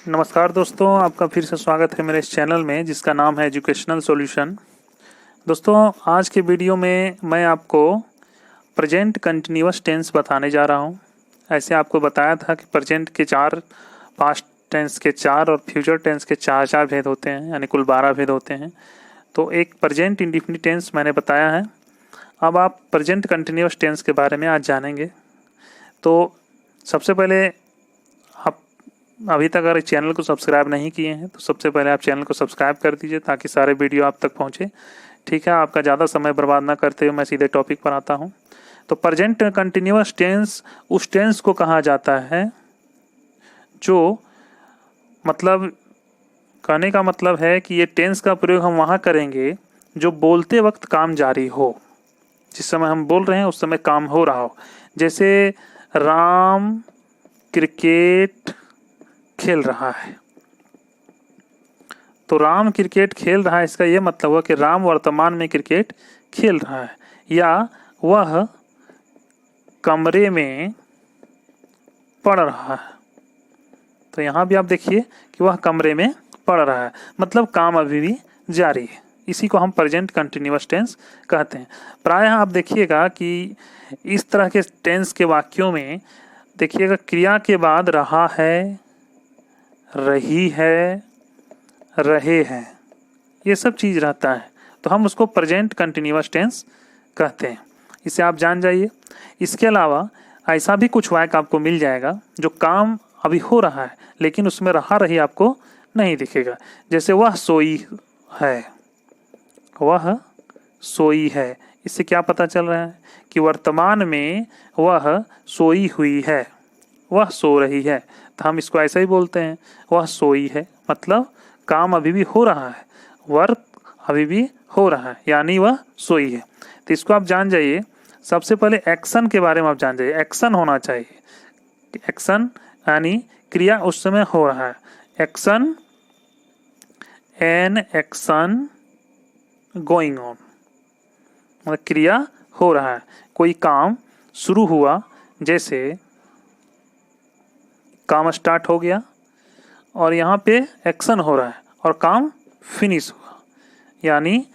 नमस्कार दोस्तों, आपका फिर से स्वागत है मेरे इस चैनल में जिसका नाम है एजुकेशनल सॉल्यूशन। दोस्तों, आज के वीडियो में मैं आपको प्रेजेंट कंटिन्यूअस टेंस बताने जा रहा हूं। ऐसे आपको बताया था कि प्रेजेंट के 4, पास्ट टेंस के 4 और फ्यूचर टेंस के 4 भेद होते हैं, यानी कुल 12 भेद होते हैं। तो एक प्रेजेंट इंडेफिनिट टेंस मैंने बताया है। अब आप प्रेजेंट कंटिन्यूअस टेंस के बारे में आज जानेंगे। तो सबसे पहले अभी तक अगर चैनल को सब्सक्राइब नहीं किए हैं तो सबसे पहले आप चैनल को सब्सक्राइब कर दीजिए ताकि सारे वीडियो आप तक पहुंचे। ठीक है, आपका ज़्यादा समय बर्बाद ना करते हुए मैं सीधे टॉपिक पर आता हूं। तो प्रेजेंट कंटिन्यूअस टेंस उस टेंस को कहा जाता है जो मतलब कहने का मतलब है कि ये टेंस का प्रयोग हम वहाँ करेंगे जो बोलते वक्त काम जारी हो। जिस समय हम बोल रहे हैं उस समय काम हो रहा हो। जैसे राम क्रिकेट खेल रहा है, तो राम क्रिकेट खेल रहा है, इसका यह मतलब हुआ कि राम वर्तमान में क्रिकेट खेल रहा है, या वह कमरे में पढ़ रहा है। तो यहाँ भी आप देखिए कि वह कमरे में पढ़ रहा है, मतलब काम अभी भी जारी है। इसी को हम प्रेजेंट कंटिन्यूअस टेंस कहते हैं। प्रायः आप देखिएगा कि इस तरह के टेंस के वाक्यों में देखिएगा क्रिया के बाद रहा है, रही है, रहे हैं, ये सब चीज़ रहता है, तो हम उसको प्रेजेंट कंटिन्यूअस टेंस कहते हैं। इसे आप जान जाइए। इसके अलावा ऐसा भी कुछ वाक्य आपको मिल जाएगा जो काम अभी हो रहा है लेकिन उसमें रहा रही आपको नहीं दिखेगा। जैसे वह सोई है, वह सोई है, इससे क्या पता चल रहा है कि वर्तमान में वह सोई हुई है, वह सो रही है। तो हम इसको ऐसा ही बोलते हैं, वह सोई है, मतलब काम अभी भी हो रहा है, वर्क अभी भी हो रहा है, यानी वह सोई है। तो इसको आप जान जाइए। सबसे पहले एक्शन के बारे में आप जान जाइए। एक्शन होना चाहिए। एक्शन यानी क्रिया उस समय हो रहा है। Action, an action going on, मतलब क्रिया हो रहा है, कोई काम शुरू हुआ। जैसे काम स्टार्ट हो गया और यहाँ पे एक्शन हो रहा है और काम फिनिश हुआ, यानी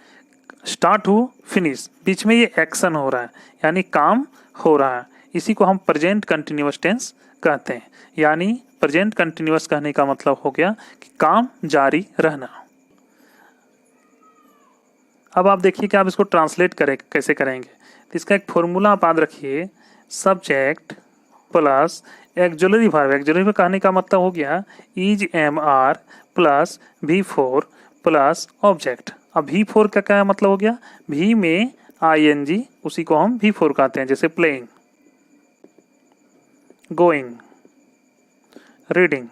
स्टार्ट हो फिनिश, बीच में ये एक्शन हो रहा है यानी काम हो रहा है। इसी को हम प्रेजेंट कंटिन्यूअस टेंस कहते हैं। यानी प्रेजेंट कंटिन्यूअस कहने का मतलब हो गया कि काम जारी रहना। अब आप देखिए कि आप इसको ट्रांसलेट करें कैसे करेंगे। तो इसका एक फॉर्मूला आप याद रखिए, subject plus auxiliary verb. Auxiliary verb कहने का मतलब हो गया is am are plus V4 plus object. अब V4 का क्या मतलब हो गया, भी में ING, उसी को हम V4 कहते हैं। जैसे प्लेइंग, गोइंग, रीडिंग,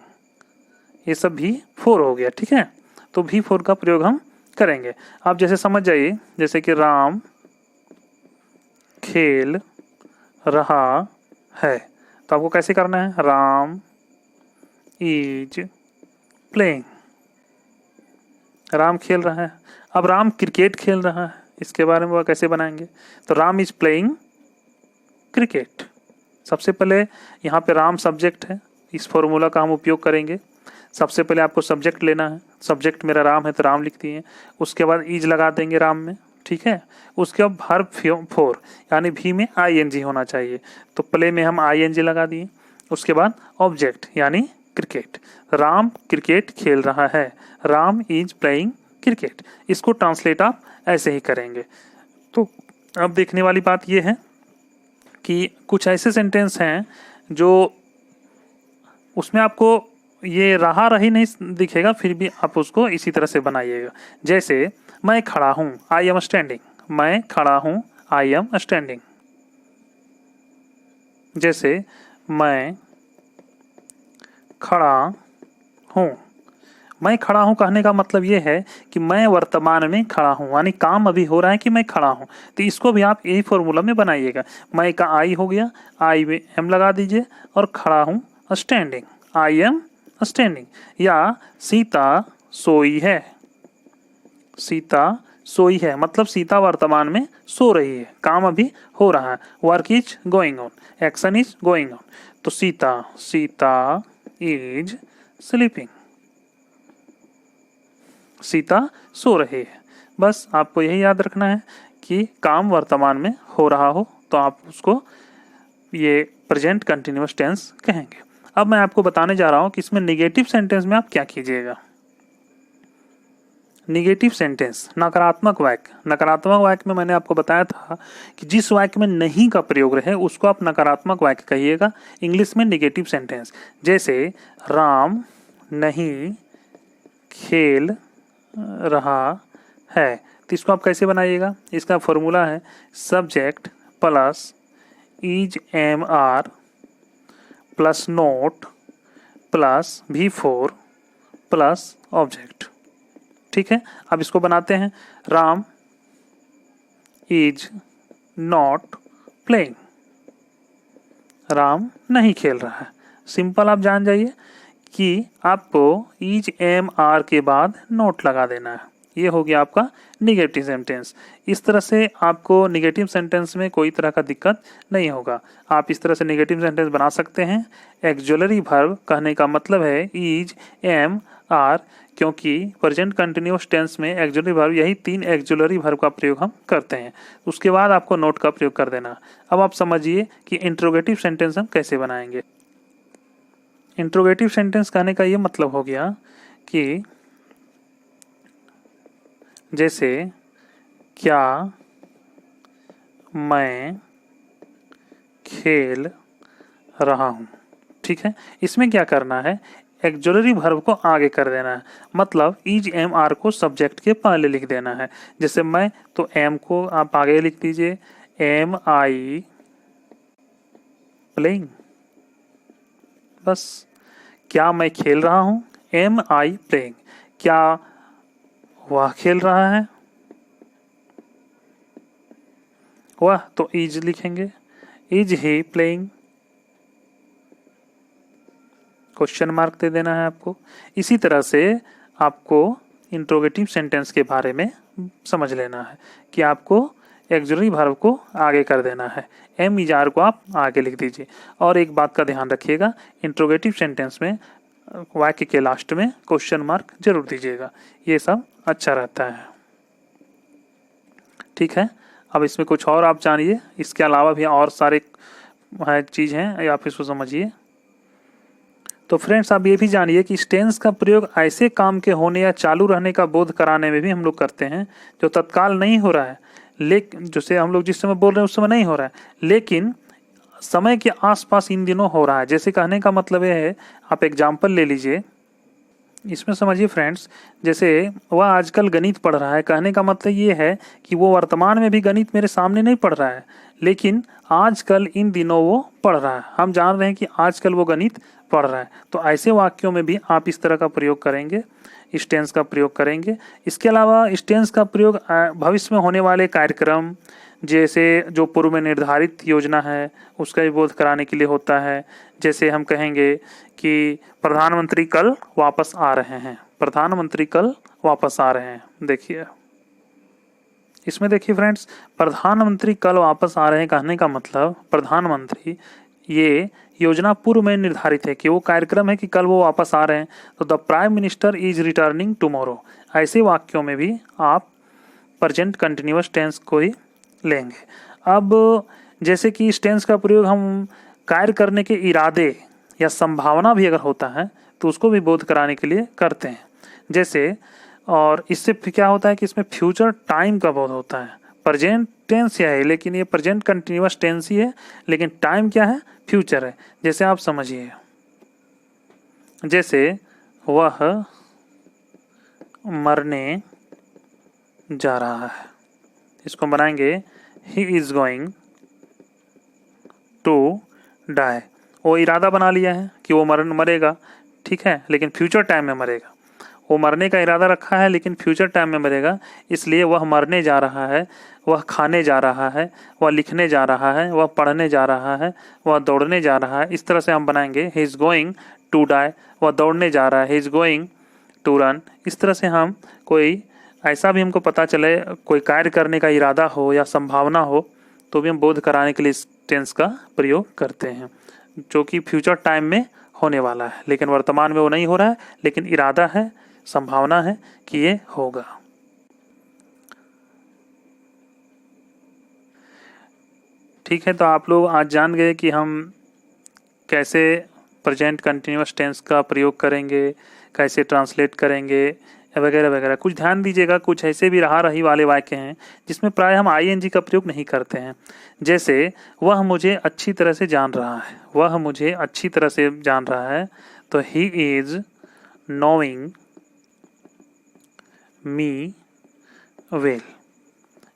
ये सब V4 हो गया। ठीक है, तो V4 का प्रयोग हम करेंगे। आप जैसे समझ जाइए, जैसे कि राम खेल रहा है, तो आपको कैसे करना है, राम इज प्लेइंग, राम खेल रहा है। अब राम क्रिकेट खेल रहा है, इसके बारे में वह कैसे बनाएंगे, तो राम इज प्लेइंग क्रिकेट। सबसे पहले यहाँ पे राम सब्जेक्ट है, इस फॉर्मूला का हम उपयोग करेंगे। सबसे पहले आपको सब्जेक्ट लेना है, सब्जेक्ट मेरा राम है तो राम लिख दिए। उसके बाद इज लगा देंगे राम में, ठीक है। उसके बाद वर्ब 4 यानी भी में ING होना चाहिए, तो प्ले में हम ING लगा दिए। उसके बाद ऑब्जेक्ट यानी क्रिकेट, राम क्रिकेट खेल रहा है, राम इज प्लेइंग क्रिकेट। इसको ट्रांसलेट आप ऐसे ही करेंगे। तो अब देखने वाली बात यह है कि कुछ ऐसे सेंटेंस हैं जो उसमें आपको ये रहा रही नहीं दिखेगा, फिर भी आप उसको इसी तरह से बनाइएगा। जैसे मैं खड़ा हूँ, आई एम स्टैंडिंग, मैं खड़ा हूँ, आई एम स्टैंडिंग। जैसे मैं खड़ा हूँ, मैं खड़ा हूँ कहने का मतलब ये है कि मैं वर्तमान में खड़ा हूँ, यानी काम अभी हो रहा है कि मैं खड़ा हूँ। तो इसको भी आप यही फॉर्मूला में बनाइएगा। मैं का आई हो गया, आई में एम लगा दीजिए, और खड़ा हूँ स्टैंडिंग, आई एम स्टैंडिंग। या सीता सोई है, सीता सोई है, मतलब सीता वर्तमान में सो रही है, काम अभी हो रहा है, work is going on, action is going on. तो सीता, सीता इज स्लीपिंग, सीता सो रही है। बस आपको यही याद रखना है कि काम वर्तमान में हो रहा हो तो आप उसको ये प्रेजेंट कंटिन्यूअस टेंस कहेंगे। अब मैं आपको बताने जा रहा हूं कि इसमें निगेटिव सेंटेंस में आप क्या कीजिएगा। निगेटिव सेंटेंस, नकारात्मक वाक्य। नकारात्मक वाक्य में मैंने आपको बताया था कि जिस वाक्य में नहीं का प्रयोग रहे उसको आप नकारात्मक वाक्य कहिएगा, इंग्लिश में निगेटिव सेंटेंस। जैसे राम नहीं खेल रहा है, तो इसको आप कैसे बनाइएगा? इसका फॉर्मूला है subject plus is am are plus not plus V4 plus object. ठीक है, अब इसको बनाते हैं। Ram is not playing, Ram नहीं खेल रहा है। सिंपल, आप जान जाइए कि आपको इज एम आर के बाद नोट लगा देना है। ये हो गया आपका निगेटिव सेंटेंस। इस तरह से आपको निगेटिव सेंटेंस में कोई तरह का दिक्कत नहीं होगा। आप इस तरह से निगेटिव सेंटेंस बना सकते हैं। एक्जुलरी वर्ब कहने का मतलब है इज एम आर, क्योंकि प्रेजेंट कंटिन्यूअस टेंस में एक्जुलरी वर्ब, यही 3 एक्जुलरी वर्ब का प्रयोग हम करते हैं। उसके बाद आपको नोट का प्रयोग कर देना। अब आप समझिए कि इंट्रोगेटिव सेंटेंस हम कैसे बनाएंगे। इंट्रोगेटिव सेंटेंस कहने का ये मतलब हो गया कि जैसे क्या मैं खेल रहा हूँ। ठीक है, इसमें क्या करना है, एक्जुलरी वर्ब को आगे कर देना है। मतलब इज एम आर को सब्जेक्ट के पहले लिख देना है। जैसे मैं, तो एम को आप आगे लिख दीजिए, एम आई प्लेइंग। बस, क्या मैं खेल रहा हूँ, एम आई प्लेइंग। क्या वह खेल रहा है, वह, तो इज लिखेंगे, is he playing, question mark दे देना है आपको। इसी तरह से आपको इंट्रोगेटिव सेंटेंस के बारे में समझ लेना है कि आपको एक्जुलरी वर्ब को आगे कर देना है। एम इज आर को आप आगे लिख दीजिए। और एक बात का ध्यान रखिएगा, इंट्रोगेटिव सेंटेंस में वाक्य के लास्ट में क्वेश्चन मार्क जरूर दीजिएगा। ये सब अच्छा रहता है। ठीक है, अब इसमें कुछ और आप जानिए। इसके अलावा भी और सारे चीज़ हैं, आप इसको समझिए। तो फ्रेंड्स, आप ये भी जानिए कि इस टेंस का प्रयोग ऐसे काम के होने या चालू रहने का बोध कराने में भी हम लोग करते हैं जो तत्काल नहीं हो रहा है, लेकिन जैसे हम लोग जिस समय बोल रहे हैं उस समय नहीं हो रहा है, लेकिन समय के आसपास इन दिनों हो रहा है। जैसे कहने का मतलब ये है, आप एग्जाम्पल ले लीजिए। इसमें समझिए फ्रेंड्स, जैसे वह आजकल गणित पढ़ रहा है, कहने का मतलब ये है कि वो वर्तमान में भी गणित मेरे सामने नहीं पढ़ रहा है, लेकिन आजकल इन दिनों वो पढ़ रहा है। हम जान रहे हैं कि आजकल वो गणित पढ़ रहा है। तो ऐसे वाक्यों में भी आप इस तरह का प्रयोग करेंगे, इस टेंस का प्रयोग करेंगे। इसके अलावा इस टेंस का प्रयोग भविष्य में होने वाले कार्यक्रम, जैसे जो पूर्व में निर्धारित योजना है उसका भी बोध कराने के लिए होता है। जैसे हम कहेंगे कि प्रधानमंत्री कल वापस आ रहे हैं, प्रधानमंत्री कल वापस आ रहे हैं। देखिए इसमें, देखिए फ्रेंड्स, प्रधानमंत्री कल वापस आ रहे हैं कहने का मतलब प्रधानमंत्री, ये योजना पूर्व में निर्धारित है कि वो कार्यक्रम है कि कल वो वापस आ रहे हैं। तो the prime minister is returning tomorrow. ऐसे वाक्यों में भी आप प्रेजेंट कंटिन्यूअस टेंस को ही लेंगे। अब जैसे कि इस टेंस का प्रयोग हम कार्य करने के इरादे या संभावना भी अगर होता है तो उसको भी बोध कराने के लिए करते हैं। जैसे, और इससे क्या होता है कि इसमें फ्यूचर टाइम का बोध होता है। प्रेजेंट टेंस है लेकिन ये प्रेजेंट कंटिन्यूअस टेंस ही है, लेकिन टाइम क्या है, फ्यूचर है। जैसे आप समझिए, जैसे वह मरने जा रहा है, इसको बनाएंगे he is going to die. वो इरादा बना लिया है कि वो मरेगा, ठीक है, लेकिन फ्यूचर टाइम में मरेगा। वो मरने का इरादा रखा है लेकिन फ्यूचर टाइम में मरेगा, इसलिए वह मरने जा रहा है, वह खाने जा रहा है, वह लिखने जा रहा है, वह पढ़ने जा रहा है, वह दौड़ने जा रहा है। इस तरह से हम बनाएंगे he is going to die, वह दौड़ने जा रहा है, he is going to run. इस तरह से हम कोई ऐसा भी हमको पता चले, कोई कार्य करने का इरादा हो या संभावना हो, तो भी हम बोध कराने के लिए इस टेंस का प्रयोग करते हैं, जो कि फ्यूचर टाइम में होने वाला है, लेकिन वर्तमान में वो नहीं हो रहा है, लेकिन इरादा है, संभावना है कि ये होगा। ठीक है, तो आप लोग आज जान गए कि हम कैसे प्रेजेंट कंटिन्यूअस टेंस का प्रयोग करेंगे, कैसे ट्रांसलेट करेंगे वगैरह वगैरह। कुछ ध्यान दीजिएगा, कुछ ऐसे भी रहा रही वाले वाक्य हैं जिसमें प्राय हम आईएनजी का प्रयोग नहीं करते हैं। जैसे वह मुझे अच्छी तरह से जान रहा है, वह मुझे अच्छी तरह से जान रहा है, तो he is knowing me well.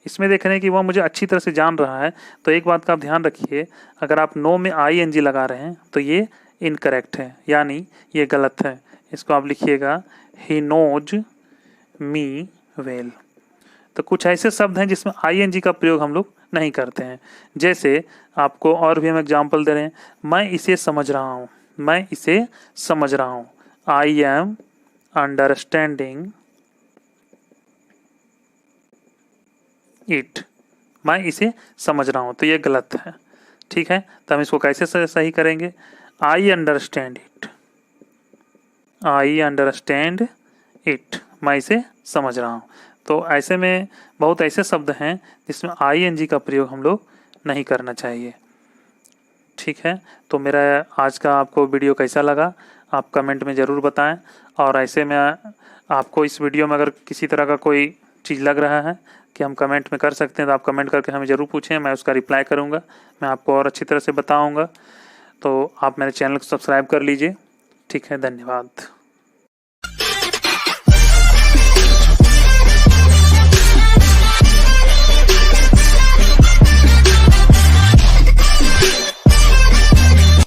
इसमें देख रहे हैं कि वह मुझे अच्छी तरह से जान रहा है, तो एक बात का आप ध्यान रखिए, अगर आप नो में आईएनजी लगा रहे हैं तो ये इनकरेक्ट है, यानी ये गलत है। इसको आप लिखिएगा ही नोज मी वेल। तो कुछ ऐसे शब्द हैं जिसमें आईएनजी का प्रयोग हम लोग नहीं करते हैं। जैसे आपको और भी हम एग्जांपल दे रहे हैं, मैं इसे समझ रहा हूँ, मैं इसे समझ रहा हूँ, आई एम अंडरस्टैंडिंग इट, मैं इसे समझ रहा हूँ, तो ये गलत है। ठीक है, तो हम इसको कैसे सही करेंगे, I understand it, I understand it, मैं इसे समझ रहा हूँ। तो ऐसे में बहुत ऐसे शब्द हैं जिसमें आईएनजी का प्रयोग हम लोग नहीं करना चाहिए। ठीक है, तो मेरा आज का आपको वीडियो कैसा लगा आप कमेंट में ज़रूर बताएं। और ऐसे में आपको इस वीडियो में अगर किसी तरह का कोई चीज़ लग रहा है कि हम कमेंट में कर सकते हैं तो आप कमेंट करके हमें ज़रूर पूछें, मैं उसका रिप्लाई करूँगा, मैं आपको और अच्छी तरह से बताऊँगा। तो आप मेरे चैनल को सब्सक्राइब कर लीजिए। ठीक है, धन्यवाद।